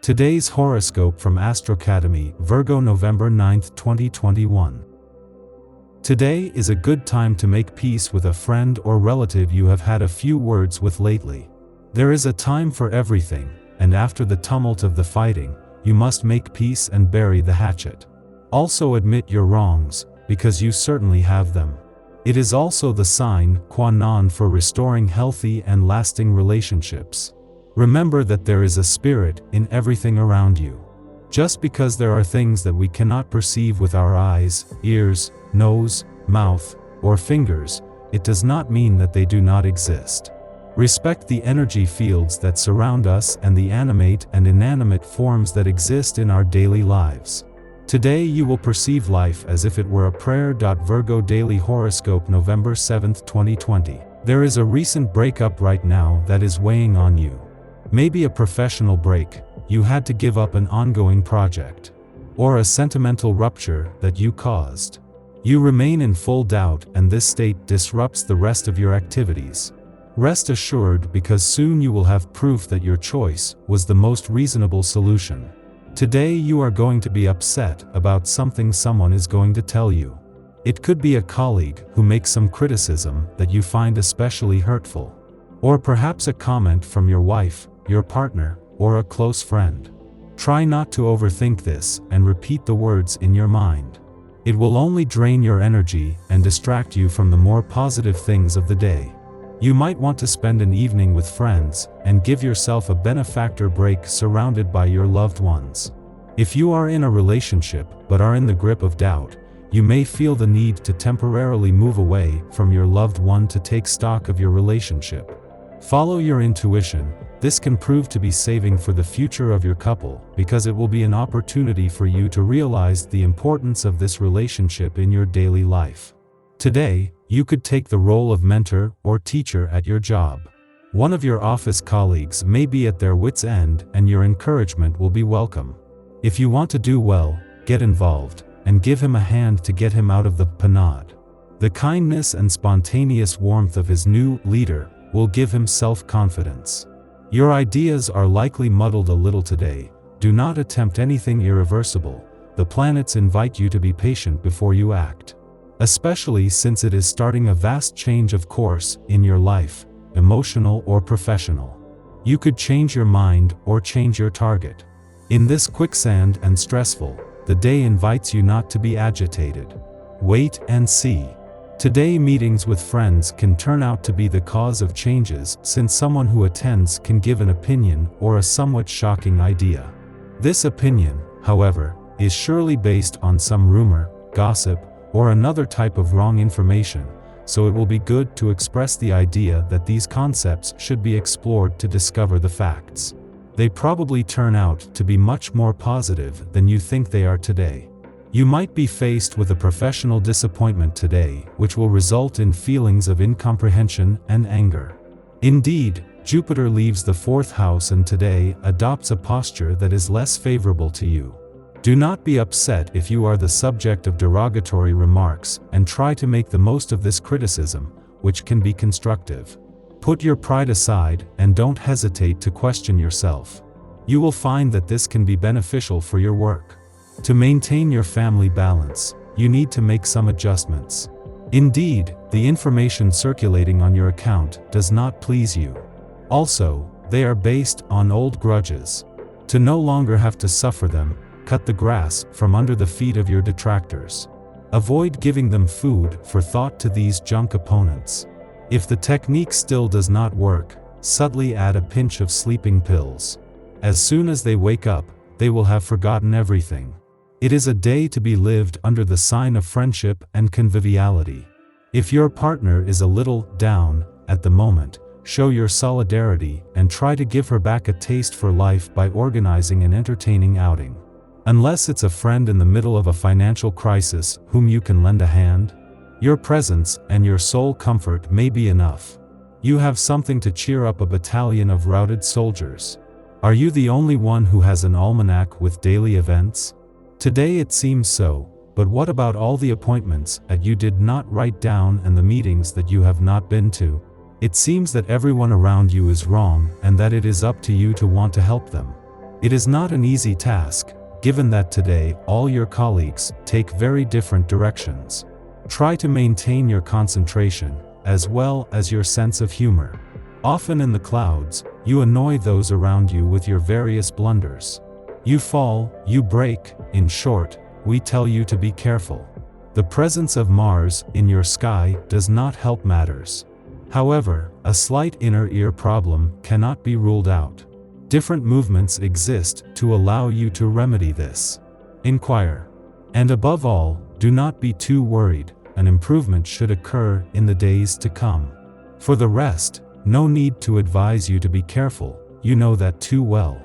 Today's horoscope from Astrocademy, Virgo November 9, 2021. Today is a good time to make peace with a friend or relative you have had a few words with lately. There is a time for everything, and after the tumult of the fighting, you must make peace and bury the hatchet. Also admit your wrongs, because you certainly have them. It is also the sine qua non for restoring healthy and lasting relationships. Remember that there is a spirit in everything around you. Just because there are things that we cannot perceive with our eyes, ears, nose, mouth, or fingers, it does not mean that they do not exist. Respect the energy fields that surround us and the animate and inanimate forms that exist in our daily lives. Today you will perceive life as if it were a prayer. Virgo Daily Horoscope November 7, 2020. There is a recent breakup right now that is weighing on you. Maybe a professional break, you had to give up an ongoing project, or a sentimental rupture that you caused. You remain in full doubt, and this state disrupts the rest of your activities. Rest assured, because soon you will have proof that your choice was the most reasonable solution. Today you are going to be upset about something someone is going to tell you. It could be a colleague who makes some criticism that you find especially hurtful, or perhaps a comment from your wife, your partner, or a close friend. Try not to overthink this and repeat the words in your mind. It will only drain your energy and distract you from the more positive things of the day. You might want to spend an evening with friends and give yourself a benefactor break surrounded by your loved ones. If you are in a relationship but are in the grip of doubt, you may feel the need to temporarily move away from your loved one to take stock of your relationship. Follow your intuition. This can prove to be saving for the future of your couple, because it will be an opportunity for you to realize the importance of this relationship in your daily life. Today, you could take the role of mentor or teacher at your job. One of your office colleagues may be at their wits' end, and your encouragement will be welcome. If you want to do well, get involved, and give him a hand to get him out of the panade. The kindness and spontaneous warmth of his new leader will give him self-confidence. Your ideas are likely muddled a little today. Do not attempt anything irreversible. The planets invite you to be patient before you act, especially since it is starting a vast change of course in your life, emotional or professional. You could change your mind or change your target. In this quicksand and stressful, the day invites you not to be agitated. Wait and see. Today meetings with friends can turn out to be the cause of changes, since someone who attends can give an opinion or a somewhat shocking idea. This opinion, however, is surely based on some rumor, gossip, or another type of wrong information, so it will be good to express the idea that these concepts should be explored to discover the facts. They probably turn out to be much more positive than you think they are today. You might be faced with a professional disappointment today, which will result in feelings of incomprehension and anger. Indeed, Jupiter leaves the fourth house and today adopts a posture that is less favorable to you. Do not be upset if you are the subject of derogatory remarks, and try to make the most of this criticism, which can be constructive. Put your pride aside and don't hesitate to question yourself. You will find that this can be beneficial for your work. To maintain your family balance, you need to make some adjustments. Indeed, the information circulating on your account does not please you. Also, they are based on old grudges. To no longer have to suffer them, cut the grass from under the feet of your detractors. Avoid giving them food for thought to these junk opponents. If the technique still does not work, subtly add a pinch of sleeping pills. As soon as they wake up, they will have forgotten everything. It is a day to be lived under the sign of friendship and conviviality. If your partner is a little down at the moment, show your solidarity and try to give her back a taste for life by organizing an entertaining outing. Unless it's a friend in the middle of a financial crisis whom you can lend a hand, your presence and your sole comfort may be enough. You have something to cheer up a battalion of routed soldiers. Are you the only one who has an almanac with daily events? Today it seems so, but what about all the appointments that you did not write down and the meetings that you have not been to? It seems that everyone around you is wrong and that it is up to you to want to help them. It is not an easy task, given that today all your colleagues take very different directions. Try to maintain your concentration, as well as your sense of humor. Often in the clouds, you annoy those around you with your various blunders. You fall, you break, in short, we tell you to be careful. The presence of Mars in your sky does not help matters. However, a slight inner ear problem cannot be ruled out. Different movements exist to allow you to remedy this. Inquire. And above all, do not be too worried, an improvement should occur in the days to come. For the rest, no need to advise you to be careful, you know that too well.